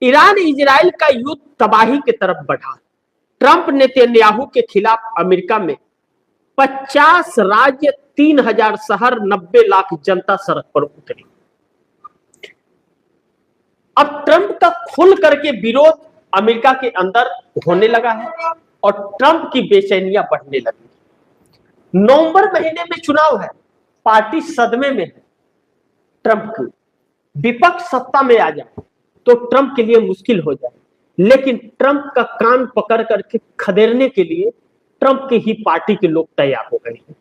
Iran Israel का युद्ध तबाही की तरफ बढ़ा। ट्रंप नेतन्याहू के खिलाफ अमेरिका में 50 राज्य, 3000 शहर, 90 लाख जनता सड़क पर उतरी। अब ट्रंप का खुल करके विरोध अमेरिका के अंदर होने लगा है और ट्रंप की बेचैनियां बढ़ने लगी। नवंबर महीने में चुनाव है, पार्टी सदमे में है ट्रंप की। विपक्ष सत्ता में आ जाए तो ट्रंप के लिए मुश्किल हो जाए, लेकिन ट्रंप का कान पकड़ करके खदेड़ने के लिए ट्रंप की ही पार्टी के लोग तैयार हो गए हैं।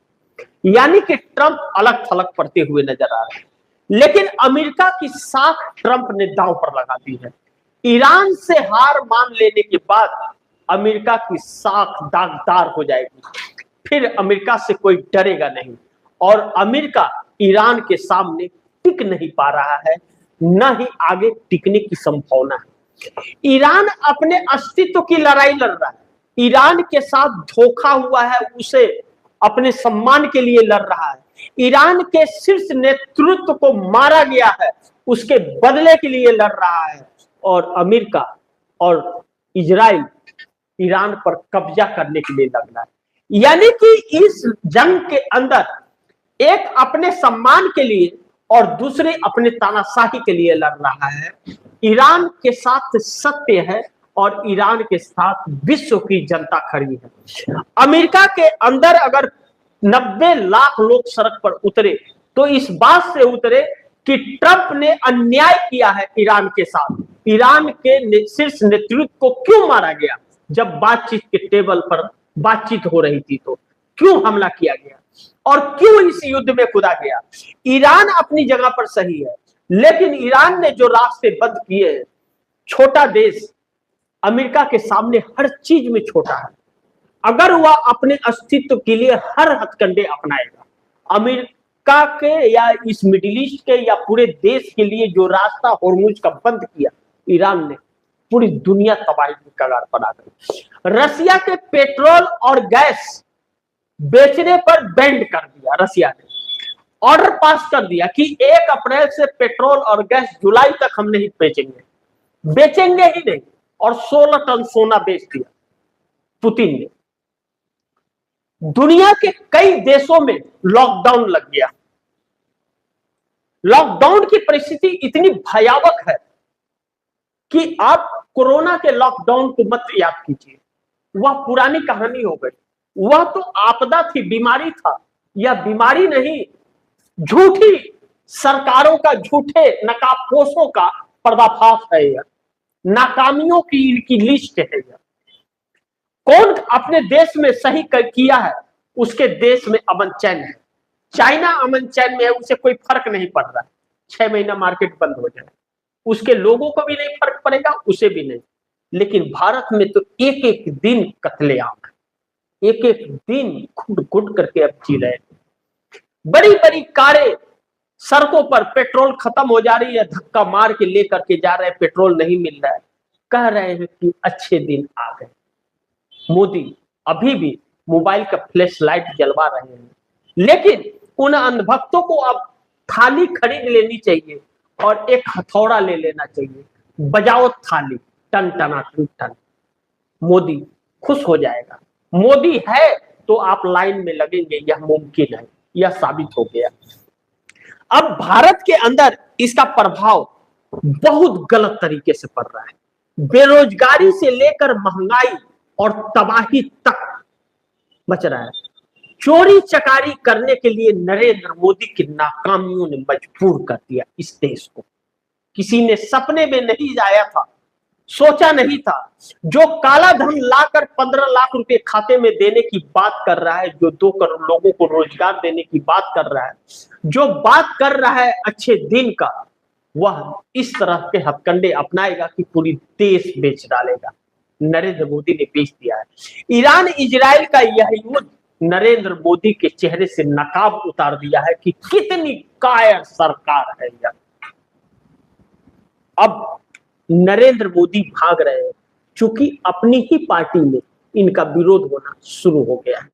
यानी कि ट्रंप अलग थलग पड़ते हुए नजर आ रहे हैं। लेकिन अमेरिका की साख ट्रंप ने दांव पर लगा दी है। ईरान से हार मान लेने के बाद अमेरिका की साख दागदार हो जाएगी। फिर अमेरिका से कोई डरेगा नहीं और अमेरिका ईरान के सामने टिक नहीं पा रहा है, न ही आगे टिकने की संभावना है। ईरान अपने अस्तित्व की लड़ाई लड़ रहा है। ईरान के साथ धोखा हुआ है, उसे अपने सम्मान के लिए लड़ रहा है। ईरान के शीर्ष नेतृत्व को मारा गया है, उसके बदले के लिए लड़ रहा है। और अमेरिका और इजराइल ईरान पर कब्जा करने के लिए लड़ रहा है। यानी कि इस जंग के अंदर एक अपने सम्मान के लिए और दूसरे अपने तानाशाही के लिए लड़ रहा है। ईरान के साथ सत्य है और ईरान के साथ विश्व की जनता खड़ी है। अमेरिका के अंदर अगर 90 लाख लोग सड़क पर उतरे तो इस बात से उतरे कि ट्रंप ने अन्याय किया है ईरान के साथ। ईरान के शीर्ष नेतृत्व को क्यों मारा गया? जब बातचीत के टेबल पर बातचीत हो रही थी तो क्यों हमला किया गया और क्यों इस युद्ध में कूदा गया? ईरान अपनी जगह पर सही है, लेकिन ईरान ने जो रास्ते बंद किए हैं, छोटा देश अमेरिका के सामने हर चीज में छोटा है। अगर वह अपने अस्तित्व के लिए हर हथकंडे अपनाएगा, अमेरिका के या इस मिडिल ईस्ट के या पूरे देश के लिए जो रास्ता होर्मुज का बंद किया ईरान ने, पूरी दुनिया तबाही की कगार पर आ गई। रसिया के पेट्रोल और गैस बेचने पर बैंड कर दिया। रसिया ने ऑर्डर पास कर दिया कि 1 अप्रैल से पेट्रोल और गैस जुलाई तक हम नहीं बेचेंगे ही नहीं। और 16 टन सोना बेच दिया पुतिन ने। दुनिया के कई देशों में लॉकडाउन लग गया। लॉकडाउन की परिस्थिति इतनी भयावह है कि आप कोरोना के लॉकडाउन को मत याद कीजिए, वह पुरानी कहानी हो गई। वह तो आपदा थी, बीमारी था। यह बीमारी नहीं, झूठी सरकारों का, झूठे नकाबपोशों का पर्दाफाश है। यह नाकामियों की इनकी लिस्ट है। यह कौन अपने देश में सही किया है, उसके देश में अमन चैन है। चाइना अमन चैन में है, उसे कोई फर्क नहीं पड़ रहा है। 6 महीना मार्केट बंद हो जाए, उसके लोगों को भी नहीं फर्क पड़ेगा, उसे भी नहीं। लेकिन भारत में तो एक एक दिन कत्लेआम है, एक एक दिन घुट घुट करके अब जी रहे हैं। बड़ी बड़ी कारें सड़कों पर, पेट्रोल खत्म हो जा रही है, धक्का मार के लेकर के जा रहे हैं, पेट्रोल नहीं मिल रहा है। कह रहे हैं कि अच्छे दिन आ गए। मोदी अभी भी मोबाइल का फ्लैश लाइट जलवा रहे हैं, लेकिन उन अंधभक्तों को अब थाली खरीद लेनी चाहिए और एक हथौड़ा ले लेना चाहिए। बजाओ थाली, टन टना टन टन। मोदी खुश हो जाएगा। मोदी है तो आप लाइन में लगेंगे, यह मुमकिन है, यह साबित हो गया। अब भारत के अंदर इसका प्रभाव बहुत गलत तरीके से पड़ रहा है। बेरोजगारी से लेकर महंगाई और तबाही तक मच रहा है। चोरी चकारी करने के लिए नरेंद्र मोदी की नाकामियों ने मजबूर कर दिया इस देश को। किसी ने सपने में नहीं आया था, सोचा नहीं था। जो काला धन लाकर 15 लाख रुपए खाते में देने की बात कर रहा है, जो 2 करोड़ लोगों को रोजगार देने की बात कर रहा है, जो बात कर रहा है अच्छे दिन का, वह इस तरह के हथकंडे अपनाएगा कि पूरी देश बेच डालेगा। नरेंद्र मोदी ने बेच दिया है। ईरान इजराइल का यह युद्ध नरेंद्र मोदी के चेहरे से नकाब उतार दिया है कि कितनी कायर सरकार है यह। अब नरेंद्र मोदी भाग रहे हैं, क्योंकि अपनी ही पार्टी में इनका विरोध होना शुरू हो गया है।